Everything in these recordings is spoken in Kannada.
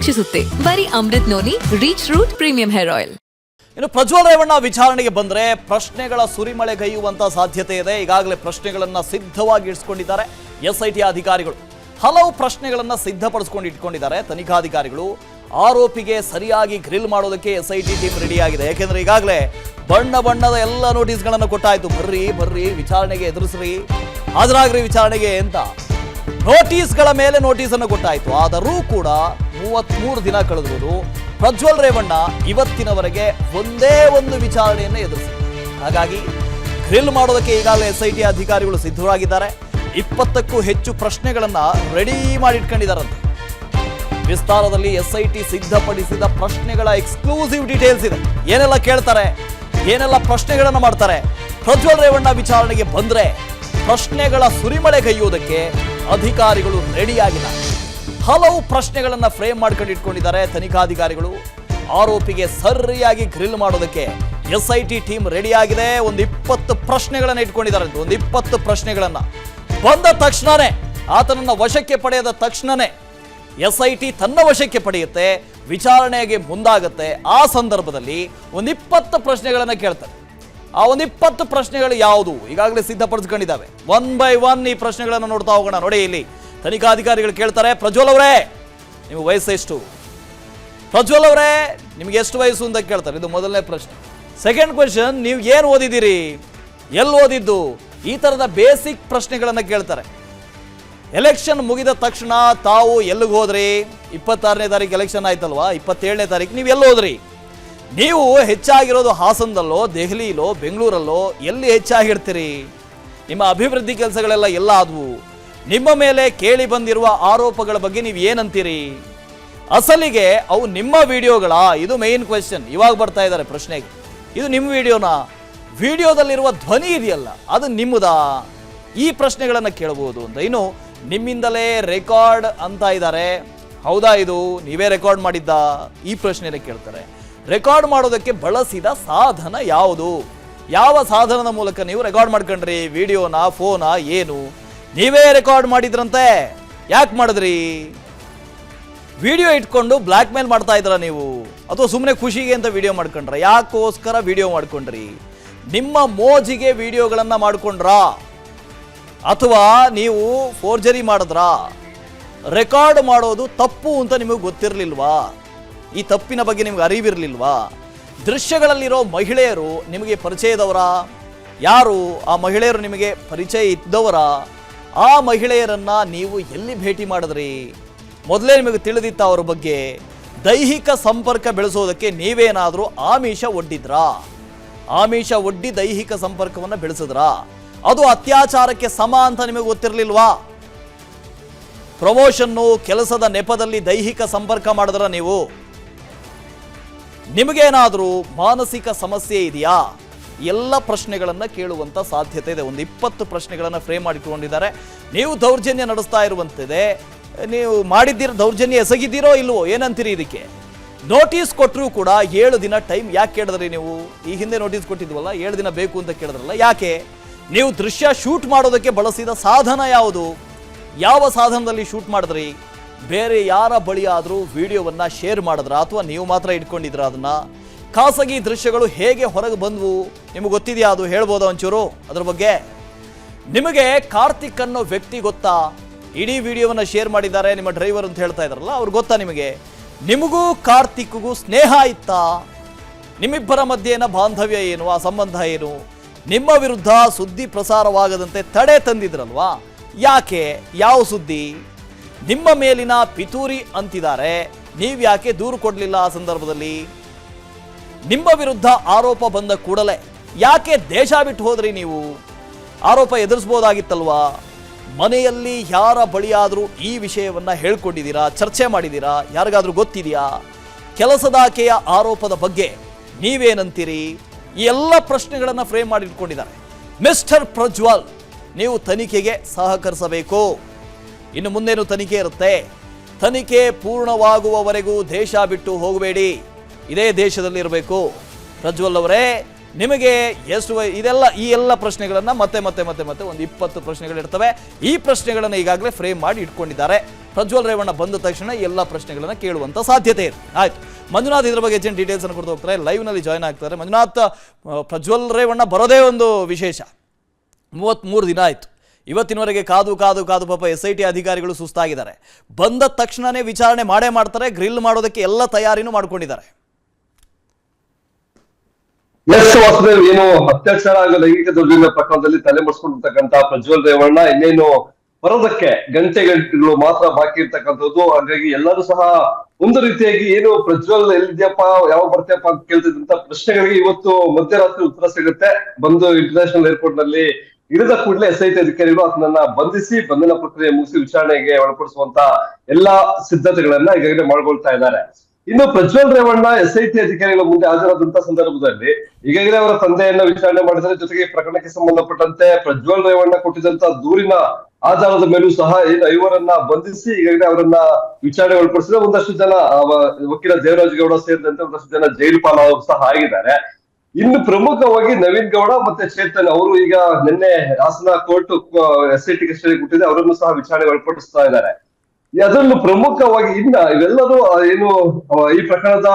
ರಕ್ಷಿಸುತ್ತೆ. ಬರೀ Amrut noni reach root premium hair oil. ಇನ್ನು ಪ್ರಜ್ವಲ್ ರೇವಣ್ಣ ವಿಚಾರಣೆಗೆ ಬಂದರೆ ಪ್ರಶ್ನೆಗಳ ಸುರಿಮಳೆಗೈಯುವಂತ ಸಾಧ್ಯತೆ ಇದೆ. ಈಗಾಗಲೇ ಪ್ರಶ್ನೆಗಳನ್ನ ಸಿದ್ಧವಾಗಿ ಇರಿಸಿಕೊಂಡಿದ್ದಾರೆ SIT ಅಧಿಕಾರಿಗಳು. ಹಲವು ಪ್ರಶ್ನೆಗಳನ್ನ ಸಿದ್ಧಪಡಿಸಿಕೊಂಡು ಇಟ್ಕೊಂಡಿದ್ದಾರೆ ತನಿಖಾಧಿಕಾರಿಗಳು. ಆರೋಪಿಗೆ ಸರಿಯಾಗಿ ಗ್ರಿಲ್ ಮಾಡೋದಕ್ಕೆ SIT ಟೀಮ್ ರೆಡಿ ಆಗಿದೆ. ಯಾಕೆಂದ್ರೆ ಈಗಾಗಲೇ ಬಣ್ಣದ ಎಲ್ಲ ನೋಟಿಸ್ಗಳನ್ನು ಕೊಟ್ಟಾಯ್ತು. ಬರ್ರಿ ವಿಚಾರಣೆಗೆ ಎದುರಿಸ್ರಿ, ಹಾಜರಾಗ್ರಿ ವಿಚಾರಣೆಗೆ ಅಂತ ನೋಟಿಸ್ಗಳ ಮೇಲೆ ನೋಟಿಸನ್ನು ಕೊಟ್ಟಾಯ್ತು. ಆದರೂ ಕೂಡ 33 ದಿನ ಕಳೆದ್ರು ಪ್ರಜ್ವಲ್ ರೇವಣ್ಣ ಇವತ್ತಿನವರೆಗೆ ಒಂದೇ ಒಂದು ವಿಚಾರಣೆಯನ್ನು ಎದುರಿಸಿದ್ದಾರೆ. ಹಾಗಾಗಿ ಗ್ರಿಲ್ ಮಾಡೋದಕ್ಕೆ ಈಗಾಗಲೇ SIT ಅಧಿಕಾರಿಗಳು ಸಿದ್ಧರಾಗಿದ್ದಾರೆ. 20ಕ್ಕೂ ಹೆಚ್ಚು ಪ್ರಶ್ನೆಗಳನ್ನ ರೆಡಿ ಮಾಡಿಟ್ಕೊಂಡಿದ್ದಾರಂತೆ. ವಿಸ್ತಾರದಲ್ಲಿ SIT ಸಿದ್ಧಪಡಿಸಿದ ಪ್ರಶ್ನೆಗಳ ಎಕ್ಸ್ಕ್ಲೂಸಿವ್ ಡೀಟೇಲ್ಸ್ ಇದೆ. ಏನೆಲ್ಲ ಕೇಳ್ತಾರೆ, ಏನೆಲ್ಲ ಪ್ರಶ್ನೆಗಳನ್ನ ಮಾಡ್ತಾರೆ, ಪ್ರಜ್ವಲ್ ರೇವಣ್ಣ ವಿಚಾರಣೆಗೆ ಬಂದ್ರೆ ಪ್ರಶ್ನೆಗಳ ಸುರಿಮಳೆಗೈಯುವುದಕ್ಕೆ ಅಧಿಕಾರಿಗಳು ರೆಡಿಯಾಗಿದ್ದಾರೆ. ಹಲವು ಪ್ರಶ್ನೆಗಳನ್ನ ಫ್ರೇಮ್ ಮಾಡ್ಕೊಂಡು ಇಟ್ಕೊಂಡಿದ್ದಾರೆ ತನಿಖಾಧಿಕಾರಿಗಳು. ಆರೋಪಿಗೆ ಸರಿಯಾಗಿ ಗ್ರಿಲ್ ಮಾಡೋದಕ್ಕೆ SIT ಟೀಮ್ ರೆಡಿಯಾಗಿದೆ. ಒಂದು 20 ಪ್ರಶ್ನೆಗಳನ್ನ ಇಟ್ಕೊಂಡಿದ್ದಾರೆ. ಒಂದು 20 ಪ್ರಶ್ನೆಗಳನ್ನ ಬಂದ ತಕ್ಷಣನೇ, ಆತನನ್ನ ವಶಕ್ಕೆ ಪಡೆಯದ ತಕ್ಷಣನೇ SIT ತನ್ನ ವಶಕ್ಕೆ ಪಡೆಯುತ್ತೆ, ವಿಚಾರಣೆಗೆ ಮುಂದಾಗುತ್ತೆ. ಆ ಸಂದರ್ಭದಲ್ಲಿ ಒಂದು 20 ಪ್ರಶ್ನೆಗಳನ್ನ ಕೇಳ್ತಾರೆ. ಆ ಒಂದು 20 ಪ್ರಶ್ನೆಗಳು ಯಾವುದು ಈಗಾಗಲೇ ಸಿದ್ಧಪಡಿಸ್ಕೊಂಡಿದ್ದಾವೆ. 1 by 1 ಈ ಪ್ರಶ್ನೆಗಳನ್ನು ನೋಡ್ತಾ ಹೋಗೋಣ. ನೋಡಿ, ಇಲ್ಲಿ ತನಿಖಾಧಿಕಾರಿಗಳು ಕೇಳ್ತಾರೆ, ಪ್ರಜ್ವಲ್ ಅವರೇ ನಿಮಗೆ ವಯಸ್ಸು ಎಷ್ಟು? ಪ್ರಜ್ವಲ್ ಅವರೇ ನಿಮ್ಗೆ ಎಷ್ಟು ವಯಸ್ಸು ಅಂತ ಕೇಳ್ತಾರೆ. ಇದು ಮೊದಲನೇ ಪ್ರಶ್ನೆ. ಸೆಕೆಂಡ್ ಕ್ವೆಶ್ಚನ್, ನೀವು ಏನು ಓದಿದ್ದೀರಿ, ಎಲ್ಲಿ ಓದಿದ್ದು, ಈ ತರದ ಬೇಸಿಕ್ ಪ್ರಶ್ನೆಗಳನ್ನ ಕೇಳ್ತಾರೆ. ಎಲೆಕ್ಷನ್ ಮುಗಿದ ತಕ್ಷಣ ತಾವು ಎಲ್ಲಿಗೆ ಹೋದ್ರಿ? 26ನೇ ತಾರೀಕು ಎಲೆಕ್ಷನ್ ಆಯ್ತಲ್ವಾ, 27ನೇ ತಾರೀಕು ನೀವು ಎಲ್ಲಿ ಹೋದ್ರಿ? ನೀವು ಹೆಚ್ಚಾಗಿರೋದು ಹಾಸನದಲ್ಲೋ, ದೆಹಲಿಲೋ, ಬೆಂಗಳೂರಲ್ಲೋ, ಎಲ್ಲಿ ಹೆಚ್ಚಾಗಿರ್ತೀರಿ? ನಿಮ್ಮ ಅಭಿವೃದ್ಧಿ ಕೆಲಸಗಳೆಲ್ಲ ಎಲ್ಲ ಆದವು? ನಿಮ್ಮ ಮೇಲೆ ಕೇಳಿ ಬಂದಿರುವ ಆರೋಪಗಳ ಬಗ್ಗೆ ನೀವು ಏನಂತೀರಿ? ಅಸಲಿಗೆ ಅವು ನಿಮ್ಮ ವಿಡಿಯೋಗಳ? ಇದು ಮೇನ್ ಕ್ವೆಶ್ಚನ್. ಇವಾಗ ಬರ್ತಾ ಇದ್ದಾರೆ ಪ್ರಶ್ನೆಗೆ. ಇದು ನಿಮ್ಮ ವಿಡಿಯೋನಾ? ವಿಡಿಯೋದಲ್ಲಿರುವ ಧ್ವನಿ ಇದೆಯಲ್ಲ ಅದು ನಿಮ್ಮದಾ? ಈ ಪ್ರಶ್ನೆಗಳನ್ನು ಕೇಳಬಹುದು ಅಂತ. ಇನ್ನು ನಿಮ್ಮಿಂದಲೇ ರೆಕಾರ್ಡ್ ಅಂತ ಇದ್ದಾರೆ. ಹೌದಾ, ಇದು ನೀವೇ ರೆಕಾರ್ಡ್ ಮಾಡಿದ್ದ? ಈ ಪ್ರಶ್ನೆನ ಕೇಳ್ತಾರೆ. ರೆಕಾರ್ಡ್ ಮಾಡೋದಕ್ಕೆ ಬಳಸಿದ ಸಾಧನ ಯಾವುದು? ಯಾವ ಸಾಧನದ ಮೂಲಕ ನೀವು ರೆಕಾರ್ಡ್ ಮಾಡ್ಕೊಂಡ್ರಿ? ವಿಡಿಯೋನಾ, ಫೋನಾ, ಏನು? ನೀವೇ ರೆಕಾರ್ಡ್ ಮಾಡಿದ್ರಂತೆ, ಯಾಕೆ ಮಾಡಿದ್ರಿ? ವಿಡಿಯೋ ಇಟ್ಕೊಂಡು ಬ್ಲ್ಯಾಕ್ ಮೇಲ್ ಮಾಡ್ತಾ ಇದ್ರ ನೀವು, ಅಥವಾ ಸುಮ್ಮನೆ ಖುಷಿಗೆ ಅಂತ ವಿಡಿಯೋ ಮಾಡ್ಕೊಂಡ್ರ? ಯಾಕೋಸ್ಕರ ವಿಡಿಯೋ ಮಾಡ್ಕೊಂಡ್ರಿ? ನಿಮ್ಮ ಮೋಜಿಗೆ ವಿಡಿಯೋಗಳನ್ನ ಮಾಡ್ಕೊಂಡ್ರಾ, ಅಥವಾ ನೀವು ಫೋರ್ಜರಿ ಮಾಡಿದ್ರಾ? ರೆಕಾರ್ಡ್ ಮಾಡೋದು ತಪ್ಪು ಅಂತ ನಿಮಗೆ ಗೊತ್ತಿರಲಿಲ್ವಾ? ಈ ತಪ್ಪಿನ ಬಗ್ಗೆ ನಿಮ್ಗೆ ಅರಿವಿರಲಿಲ್ವಾ? ದೃಶ್ಯಗಳಲ್ಲಿರೋ ಮಹಿಳೆಯರು ನಿಮಗೆ ಪರಿಚಯದವರ? ಯಾರು ಆ ಮಹಿಳೆಯರು? ನಿಮಗೆ ಪರಿಚಯ ಇದ್ದವರ? ಆ ಮಹಿಳೆಯರನ್ನ ನೀವು ಎಲ್ಲಿ ಭೇಟಿ ಮಾಡಿದ್ರಿ? ಮೊದಲೇ ನಿಮಗೆ ತಿಳಿದಿತ್ತ ಅವರ ಬಗ್ಗೆ? ದೈಹಿಕ ಸಂಪರ್ಕ ಬೆಳೆಸೋದಕ್ಕೆ ನೀವೇನಾದರೂ ಆಮಿಷ ಒಡ್ಡಿದ್ರಾ? ಆಮಿಷ ಒಡ್ಡಿ ದೈಹಿಕ ಸಂಪರ್ಕವನ್ನು ಬೆಳೆಸಿದ್ರಾ? ಅದು ಅತ್ಯಾಚಾರಕ್ಕೆ ಸಮ ಅಂತ ನಿಮಗೆ ಗೊತ್ತಿರಲಿಲ್ವಾ? ಪ್ರಮೋಷನ್ನು, ಕೆಲಸದ ನೆಪದಲ್ಲಿ ದೈಹಿಕ ಸಂಪರ್ಕ ಮಾಡಿದ್ರ ನೀವು? ನಿಮಗೇನಾದರೂ ಮಾನಸಿಕ ಸಮಸ್ಯೆ ಇದೆಯಾ? ಎಲ್ಲ ಪ್ರಶ್ನೆಗಳನ್ನು ಕೇಳುವಂಥ ಸಾಧ್ಯತೆ ಇದೆ. ಒಂದು 20 ಪ್ರಶ್ನೆಗಳನ್ನು ಫ್ರೇಮ್ ಮಾಡಿಕೊಂಡಿದ್ದಾರೆ. ನೀವು ದೌರ್ಜನ್ಯ ನಡೆಸ್ತಾ ಇರುವಂತಿದೆ, ನೀವು ಮಾಡಿದ್ದೀರೋ ದೌರ್ಜನ್ಯ ಎಸಗಿದ್ದೀರೋ ಇಲ್ವೋ, ಏನಂತೀರಿ ಇದಕ್ಕೆ? ನೋಟಿಸ್ ಕೊಟ್ಟರೂ ಕೂಡ 7 ದಿನ ಟೈಮ್ ಯಾಕೆ ಕೇಳಿದ್ರಿ ನೀವು? ಈ ಹಿಂದೆ ನೋಟಿಸ್ ಕೊಟ್ಟಿದ್ವಲ್ಲ, 7 ದಿನ ಬೇಕು ಅಂತ ಕೇಳಿದ್ರಲ್ಲ, ಯಾಕೆ? ನೀವು ದೃಶ್ಯ ಶೂಟ್ ಮಾಡೋದಕ್ಕೆ ಬಳಸಿದ ಸಾಧನ ಯಾವುದು? ಯಾವ ಸಾಧನದಲ್ಲಿ ಶೂಟ್ ಮಾಡಿದ್ರಿ? ಬೇರೆ ಯಾರ ಬಳಿ ಆದರೂ ವಿಡಿಯೋವನ್ನು ಶೇರ್ ಮಾಡಿದ್ರ, ಅಥವಾ ನೀವು ಮಾತ್ರ ಇಟ್ಕೊಂಡಿದ್ರ? ಅದನ್ನ ಖಾಸಗಿ ದೃಶ್ಯಗಳು ಹೇಗೆ ಹೊರಗೆ ಬಂದವು ನಿಮಗೆ ಗೊತ್ತಿದೆಯಾ? ಅದು ಹೇಳ್ಬೋದಾ ಒಂಚೂರು ಅದ್ರ ಬಗ್ಗೆ? ನಿಮಗೆ ಕಾರ್ತಿಕ್ ಅನ್ನೋ ವ್ಯಕ್ತಿ ಗೊತ್ತಾ? ಇಡೀ ವಿಡಿಯೋವನ್ನು ಶೇರ್ ಮಾಡಿದ್ದಾರೆ ನಿಮ್ಮ ಡ್ರೈವರ್ ಅಂತ ಹೇಳ್ತಾ ಇದ್ದಾರಲ್ಲ, ಅವ್ರು ಗೊತ್ತಾ ನಿಮಗೆ? ನಿಮಗೂ ಕಾರ್ತಿಕ್ಗೂ ಸ್ನೇಹ ಇತ್ತಾ? ನಿಮ್ಮಿಬ್ಬರ ಮಧ್ಯೆನ ಬಾಂಧವ್ಯ ಏನು? ಆ ಸಂಬಂಧ ಏನು? ನಿಮ್ಮ ವಿರುದ್ಧ ಸುದ್ದಿ ಪ್ರಸಾರವಾಗದಂತೆ ತಡೆ ತಂದಿದ್ರಲ್ವಾ, ಯಾಕೆ? ಯಾವ ಸುದ್ದಿ? ನಿಮ್ಮ ಮೇಲಿನ ಪಿತೂರಿ ಅಂತಿದ್ದಾರೆ, ನೀವ್ಯಾಕೆ ದೂರು ಕೊಡಲಿಲ್ಲ ಆ ಸಂದರ್ಭದಲ್ಲಿ? ನಿಮ್ಮ ವಿರುದ್ಧ ಆರೋಪ ಬಂದ ಕೂಡಲೇ ಯಾಕೆ ದೇಶ ಬಿಟ್ಟು ಹೋದ್ರಿ ನೀವು? ಆರೋಪ ಎದುರಿಸಬಹುದಾಗಿತ್ತಲ್ವಾ? ಮನೆಯಲ್ಲಿ ಯಾರ ಬಳಿಯಾದರೂ ಈ ವಿಷಯವನ್ನ ಹೇಳ್ಕೊಂಡಿದ್ದೀರಾ? ಚರ್ಚೆ ಮಾಡಿದ್ದೀರಾ? ಯಾರಿಗಾದ್ರೂ ಗೊತ್ತಿದೆಯಾ? ಕೆಲಸದಾಕೆಯ ಆರೋಪದ ಬಗ್ಗೆ ನೀವೇನಂತೀರಿ? ಈ ಎಲ್ಲ ಪ್ರಶ್ನೆಗಳನ್ನು ಫ್ರೇಮ್ ಮಾಡಿ ಇಟ್ಕೊಂಡಿದ್ದಾರೆ. ಮಿಸ್ಟರ್ ಪ್ರಜ್ವಲ್, ನೀವು ತನಿಖೆಗೆ ಸಹಕರಿಸಬೇಕು. ಇನ್ನು ಮುಂದೇನು ತನಿಖೆ ಇರುತ್ತೆ. ತನಿಖೆ ಪೂರ್ಣವಾಗುವವರೆಗೂ ದೇಶ ಬಿಟ್ಟು ಹೋಗಬೇಡಿ, ಇದೇ ದೇಶದಲ್ಲಿ ಇರಬೇಕು. ಪ್ರಜ್ವಲ್ ಅವರೇ, ನಿಮಗೆ ಎಷ್ಟು ಈ ಎಲ್ಲ ಪ್ರಶ್ನೆಗಳನ್ನು ಮತ್ತೆ ಒಂದು 20 ಪ್ರಶ್ನೆಗಳಿರ್ತವೆ. ಈ ಪ್ರಶ್ನೆಗಳನ್ನು ಈಗಾಗಲೇ ಫ್ರೇಮ್ ಮಾಡಿ ಇಟ್ಕೊಂಡಿದ್ದಾರೆ. ಪ್ರಜ್ವಲ್ ರೇವಣ್ಣ ಬಂದ ತಕ್ಷಣ ಎಲ್ಲ ಪ್ರಶ್ನೆಗಳನ್ನು ಕೇಳುವಂಥ ಸಾಧ್ಯತೆ ಇದೆ. ಆಯ್ತು, ಮಂಜುನಾಥ್ ಇದ್ರ ಬಗ್ಗೆ ಹೆಚ್ಚಿನ ಡೀಟೇಲ್ಸ್ ಅನ್ನು ಕೊಡ್ತಾ ಹೋಗ್ತಾರೆ, ಲೈವ್ನಲ್ಲಿ ಜಾಯ್ನ್ ಆಗ್ತಾರೆ. ಮಂಜುನಾಥ್, ಪ್ರಜ್ವಲ್ ರೇವಣ್ಣ ಬರೋದೇ ಒಂದು ವಿಶೇಷ. 33 ದಿನ ಆಯಿತು. ಇವತ್ತಿನವರೆಗೆ ಕಾದು ಪಾಪ SIT ಅಧಿಕಾರಿಗಳು ಸುಸ್ತಾಗಿದ್ದಾರೆ. ಬಂದ ತಕ್ಷಣನೇ ವಿಚಾರಣೆ ಮಾಡ್ತಾರೆ, ಗ್ರಿಲ್ ಮಾಡೋದಕ್ಕೆ ಎಲ್ಲ ತಯಾರಿನೂ ಮಾಡ್ಕೊಂಡಿದ್ದಾರೆ. ವಾಸುದೇವ್, ಏನು ಅತ್ಯಾಚಾರ ಹಾಗೂ ಲೈಂಗಿಕ ದೌರ್ಜನ್ಯ ಪ್ರಕರಣದಲ್ಲಿ ತಲೆ ಮುಡಿಸ್ಕೊಂಡಿರ್ತಕ್ಕಂಥ ಪ್ರಜ್ವಲ್ ರೇವಣ್ಣ ಇನ್ನೇನು ಬರೋದಕ್ಕೆ ಗಂಟೆಗಳು ಮಾತ್ರ ಬಾಕಿ ಇರ್ತಕ್ಕಂಥದ್ದು. ಹಾಗಾಗಿ ಎಲ್ಲರೂ ಸಹ ಒಂದು ರೀತಿಯಾಗಿ ಏನು ಪ್ರಜ್ವಲ್ ಎಲ್ಲಿದ್ಯಪ್ಪ, ಯಾವಾಗ ಬರ್ತೀಯಪ್ಪ ಅಂತ ಕೇಳ್ತಿದ್ದಂತ ಪ್ರಶ್ನೆಗಳಿಗೆ ಇವತ್ತು ಮಧ್ಯರಾತ್ರಿ ಉತ್ತರ ಸಿಗುತ್ತೆ. ಬಂದು ಇಂಟರ್ನ್ಯಾಷನಲ್ ಏರ್ಪೋರ್ಟ್ ನಲ್ಲಿ ಇಳಿದ ಕೂಡಲೇ SIT ಅಧಿಕಾರಿಗಳು ಅದನ್ನ ಬಂಧಿಸಿ ಬಂಧನ ಪ್ರಕ್ರಿಯೆ ಮುಗಿಸಿ ವಿಚಾರಣೆಗೆ ಒಳಪಡಿಸುವಂತ ಎಲ್ಲಾ ಸಿದ್ಧತೆಗಳನ್ನ ಈಗಾಗಲೇ ಮಾಡ್ಕೊಳ್ತಾ ಇದ್ದಾರೆ. ಇನ್ನು ಪ್ರಜ್ವಲ್ ರೇವಣ್ಣ SIT ಅಧಿಕಾರಿಗಳ ಮುಂದೆ ಹಾಜರಾದಂತ ಸಂದರ್ಭದಲ್ಲಿ ಈಗಾಗಲೇ ಅವರ ತಂದೆಯನ್ನ ವಿಚಾರಣೆ ಮಾಡಿದರೆ, ಜೊತೆಗೆ ಪ್ರಕರಣಕ್ಕೆ ಸಂಬಂಧಪಟ್ಟಂತೆ ಪ್ರಜ್ವಲ್ ರೇವಣ್ಣ ಕೊಟ್ಟಿದ್ದಂತ ದೂರಿನ ಆಧಾರದ ಮೇಲೂ ಸಹ ಏನು 5 ಬಂಧಿಸಿ ಈಗಾಗಲೇ ಅವರನ್ನ ವಿಚಾರಣೆ ಒಳಪಡಿಸಿದ್ರೆ. ಒಂದಷ್ಟು ಜನ ವಕೀಲ ದೇವರಾಜ್ ಗೌಡ ಸೇರಿದಂತೆ ಒಂದಷ್ಟು ಜನ ಜೈಲು ಪಾಲು ಸಹ ಆಗಿದ್ದಾರೆ. ಇನ್ನು ಪ್ರಮುಖವಾಗಿ ನವೀನ್ ಗೌಡ ಮತ್ತೆ ಚೇತನ್ ಅವರು ಈಗ ನಿನ್ನೆ ಹಾಸನ ಕೋರ್ಟ್ SIT ಕಸ್ಟಡಿ ಕೊಟ್ಟಿದೆ, ಅವರನ್ನು ಸಹ ವಿಚಾರಣೆ ಒಳಪಡಿಸ್ತಾ ಇದ್ದಾರೆ. ಅದನ್ನು ಪ್ರಮುಖವಾಗಿ ಇವೆಲ್ಲರೂ ಏನು ಈ ಪ್ರಕರಣದ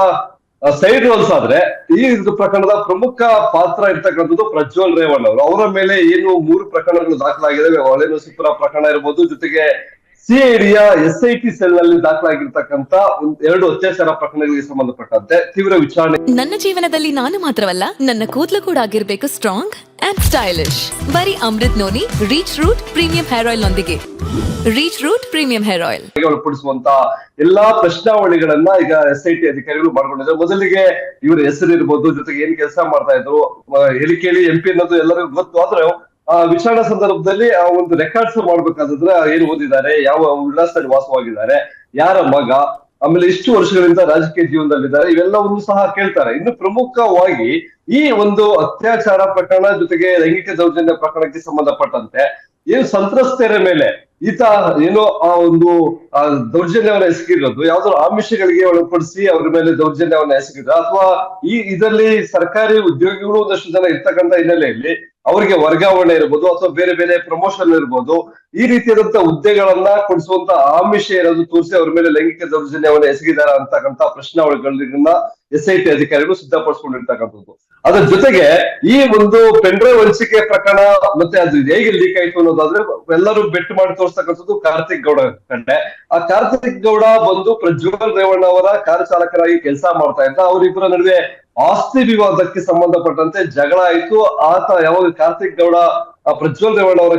ಸೈಡ್ ರೋಲ್ಸ್ ಆದ್ರೆ, ಈ ಪ್ರಕರಣದ ಪ್ರಮುಖ ಪಾತ್ರ ಇರ್ತಕ್ಕಂಥದ್ದು ಪ್ರಜ್ವಲ್ ರೇವಣ್ಣ ಅವರು. ಅವರ ಮೇಲೆ ಏನು 3 ಪ್ರಕರಣಗಳು ದಾಖಲಾಗಿದ್ದಾವೆ. ಹೊಳೆನರಸೀಪುರ ಪ್ರಕರಣ ಇರ್ಬೋದು, ಜೊತೆಗೆ CIDಯ SIT ಸೆಲ್ ನಲ್ಲಿ ದಾಖಲಾಗಿರ್ತಕ್ಕಂಥ 2 ಅತ್ಯಾಚಾರ ಪ್ರಕರಣಗಳಿಗೆ ಸಂಬಂಧಪಟ್ಟಂತೆ ತೀವ್ರ ವಿಚಾರಣೆ. ನನ್ನ ಜೀವನದಲ್ಲಿ ನಾನು ಮಾತ್ರವಲ್ಲ, ನನ್ನ ಕೂದಲು ಕೂಡ ಆಗಿರ್ಬೇಕು ಸ್ಟ್ರಾಂಗ್ ಅಂಡ್ ಸ್ಟೈಲಿಶ್. ಬರೀ Amrut noni reach root premium hair oil ನೊಂದಿಗೆ. Reach root premium hair oil ಒಳಪಡಿಸುವಂತ ಎಲ್ಲಾ ಪ್ರಶ್ನಾವಳಿಗಳನ್ನ ಈಗ SIT ಅಧಿಕಾರಿಗಳು ಮಾಡ್ಕೊಂಡಿದ್ದಾರೆ. ಮೊದಲಿಗೆ ಇವ್ರ ಹೆಸರು ಇರ್ಬೋದು, ಜೊತೆಗೆ ಏನ್ ಕೆಲಸ ಮಾಡ್ತಾ ಇದ್ರು, ಎಲ್ಲಿ ಕೇಳಿ MP ಅನ್ನೋದು ಎಲ್ಲರಿಗೂ ಗೊತ್ತು. ಆದ್ರೆ ವಿಚಾರಣಾ ಸಂದರ್ಭದಲ್ಲಿ ಆ ಒಂದು ರೆಕಾರ್ಡ್ಸ್ ಮಾಡ್ಬೇಕಾದ್ರೆ ಏನು ಓದಿದ್ದಾರೆ, ಯಾವ ಉಲ್ಲಾಸದಲ್ಲಿ ವಾಸವಾಗಿದ್ದಾರೆ, ಯಾರ ಮಗ, ಆಮೇಲೆ ಇಷ್ಟು ವರ್ಷಗಳಿಂದ ರಾಜಕೀಯ ಜೀವನದಲ್ಲಿದ್ದಾರೆ, ಇವೆಲ್ಲವನ್ನು ಸಹ ಕೇಳ್ತಾರೆ. ಇನ್ನು ಪ್ರಮುಖವಾಗಿ ಈ ಒಂದು ಅತ್ಯಾಚಾರ ಪ್ರಕರಣ ಜೊತೆಗೆ ಲೈಂಗಿಕ ದೌರ್ಜನ್ಯ ಪ್ರಕರಣಕ್ಕೆ ಸಂಬಂಧಪಟ್ಟಂತೆ ಏನು ಸಂತ್ರಸ್ತೆಯರ ಮೇಲೆ ಈತ ಏನು ಆ ಒಂದು ದೌರ್ಜನ್ಯವನ್ನ ಎಸಗಿರೋದು, ಯಾವ್ದಾದ್ರು ಆಮಿಷಗಳಿಗೆ ಒಳಪಡಿಸಿ ಅವ್ರ ಮೇಲೆ ದೌರ್ಜನ್ಯವನ್ನ ಎಸಗಿದ, ಅಥವಾ ಇದರಲ್ಲಿ ಸರ್ಕಾರಿ ಉದ್ಯೋಗಿಗಳು ಒಂದಷ್ಟು ಜನ ಇರ್ತಕ್ಕಂಥ ಹಿನ್ನೆಲೆಯಲ್ಲಿ ಅವರಿಗೆ ವರ್ಗಾವಣೆ ಇರ್ಬೋದು, ಅಥವಾ ಬೇರೆ ಬೇರೆ ಪ್ರಮೋಷನ್ ಇರ್ಬೋದು, ಈ ರೀತಿಯಾದಂತ ಹುದ್ದೆಗಳನ್ನ ಕೊಡಿಸುವಂತ ಆಮಿಷ ಇರೋದು ತೋರಿಸಿ ಅವ್ರ ಮೇಲೆ ಲೈಂಗಿಕ ದೌರ್ಜನ್ಯವನ್ನ ಎಸಗಿದಾರ ಅಂತಕ್ಕಂಥ ಪ್ರಶ್ನಾವಳಿಗಳನ್ನ SIT ಅಧಿಕಾರಿಗಳು ಸಿದ್ಧಪಡಿಸ್ಕೊಂಡಿರ್ತಕ್ಕಂಥದ್ದು. ಅದರ ಜೊತೆಗೆ ಈ ಒಂದು ಪೆನ್ಡ್ರೈವ್ ಹಂಚಿಕೆ ಪ್ರಕರಣ ಮತ್ತೆ ಅದು ಹೇಗೆ ಲೀಕ್ ಆಯ್ತು ಅನ್ನೋದಾದ್ರೆ, ಎಲ್ಲರೂ ಬೆಟ್ ಮಾಡಿ ತೋರಿಸ್ತಕ್ಕಂಥದ್ದು ಕಾರ್ತಿಕ್ ಗೌಡ ಕಂಡೆ. ಆ ಕಾರ್ತಿಕ್ ಗೌಡ ಬಂದು ಪ್ರಜ್ವಲ್ ರೇವಣ್ಣ ಅವರ ಕಾರ್ ಚಾಲಕರಾಗಿ ಕೆಲಸ ಮಾಡ್ತಾ ಇದ್ದ. ಅವರಿಬ್ಬರ ನಡುವೆ ಆಸ್ತಿ ವಿವಾದಕ್ಕೆ ಸಂಬಂಧಪಟ್ಟಂತೆ ಜಗಳ ಆಯ್ತು. ಆತ ಯಾವಾಗ ಕಾರ್ತಿಕ್ ಗೌಡ ಪ್ರಜ್ವಲ್ ರೇವಣ್ಣ ಅವರ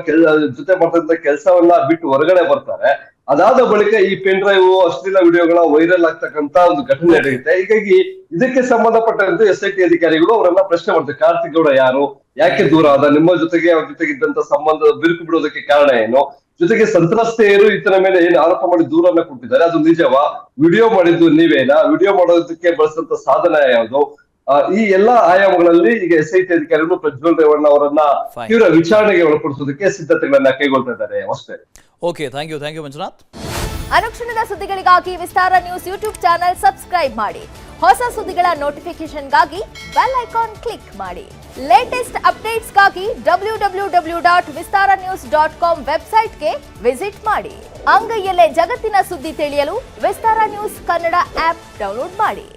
ಜೊತೆ ಮಾಡ್ತಾ ಕೆಲಸವನ್ನ ಬಿಟ್ಟು ಹೊರಗಡೆ ಬರ್ತಾರೆ, ಅದಾದ ಬಳಿಕ ಈ ಪೆನ್ ಡ್ರೈವ್ ಅಶ್ಲೀಲ ವಿಡಿಯೋಗಳ ವೈರಲ್ ಆಗ್ತಕ್ಕಂತ ಒಂದು ಘಟನೆ ನಡೆಯುತ್ತೆ. ಹೀಗಾಗಿ ಇದಕ್ಕೆ ಸಂಬಂಧಪಟ್ಟಂತೆ SIT ಅಧಿಕಾರಿಗಳು ಅವರನ್ನ ಪ್ರಶ್ನೆ ಮಾಡ್ತಾರೆ, ಕಾರ್ತಿಕ್ ಗೌಡ ಯಾರು, ಯಾಕೆ ದೂರ ಆದ, ನಿಮ್ಮ ಜೊತೆಗೆ ಅವ್ರ ಜೊತೆಗಿದ್ದಂತ ಸಂಬಂಧ ಬಿರುಕು ಬಿಡೋದಕ್ಕೆ ಕಾರಣ ಏನು, ಜೊತೆಗೆ ಸಂತ್ರಸ್ತೆಯರು ಈತನ ಮೇಲೆ ಏನು ಆರೋಪ ಮಾಡಿ ದೂರನ್ನ ಕೊಟ್ಟಿದ್ದಾರೆ, ಅದು ನಿಜವಾ, ವಿಡಿಯೋ ಮಾಡಿದ್ದು ನೀವೇನಾ, ವಿಡಿಯೋ ಮಾಡೋದಕ್ಕೆ ಬಳಸಿದಂತ ಸಾಧನ ಯಾವುದು, ಈ ಎಲ್ಲಾ ಆಯಾಮಗಳಲ್ಲಿ ಈಗ SIT ಅಧಿಕಾರಿಗಳು ಪ್ರಜ್ವಲ್ ರೇವಣ್ಣ ಅವರನ್ನ ತೀವ್ರ ವಿಚಾರಣೆಗೆ ಒಳಪಡಿಸೋದಕ್ಕೆ ಸಿದ್ಧತೆಗಳನ್ನ ಕೈಗೊಳ್ತಾ ಇದ್ದಾರೆ. ಅಷ್ಟೇ. Okay, thank you Manjunath. ಅನುಕ್ಷಣದ ಸುದ್ದಿಗಳಿಗಾಗಿ Vistara news YouTube channel subscribe ಮಾಡಿ. ಹೊಸ ಸುದ್ದಿಗಳ ನೋಟಿಫಿಕೇಶನ್ಗಾಗಿ ಬೆಲ್ ಐಕಾನ್ ಕ್ಲಿಕ್ ಮಾಡಿ. ಲೇಟೆಸ್ಟ್ ಅಪ್ಡೇಟ್ಸ್ಗಾಗಿ www.vistaranews.com ವೆಬ್ಸೈಟ್ಗೆ ವಿಸಿಟ್ ಮಾಡಿ. ಅಂಗೈಯಲ್ಲೇ ಜಗತ್ತಿನ ಸುದ್ದಿ ತಿಳಿಯಲು Vistara news Kannada app download ಮಾಡಿ.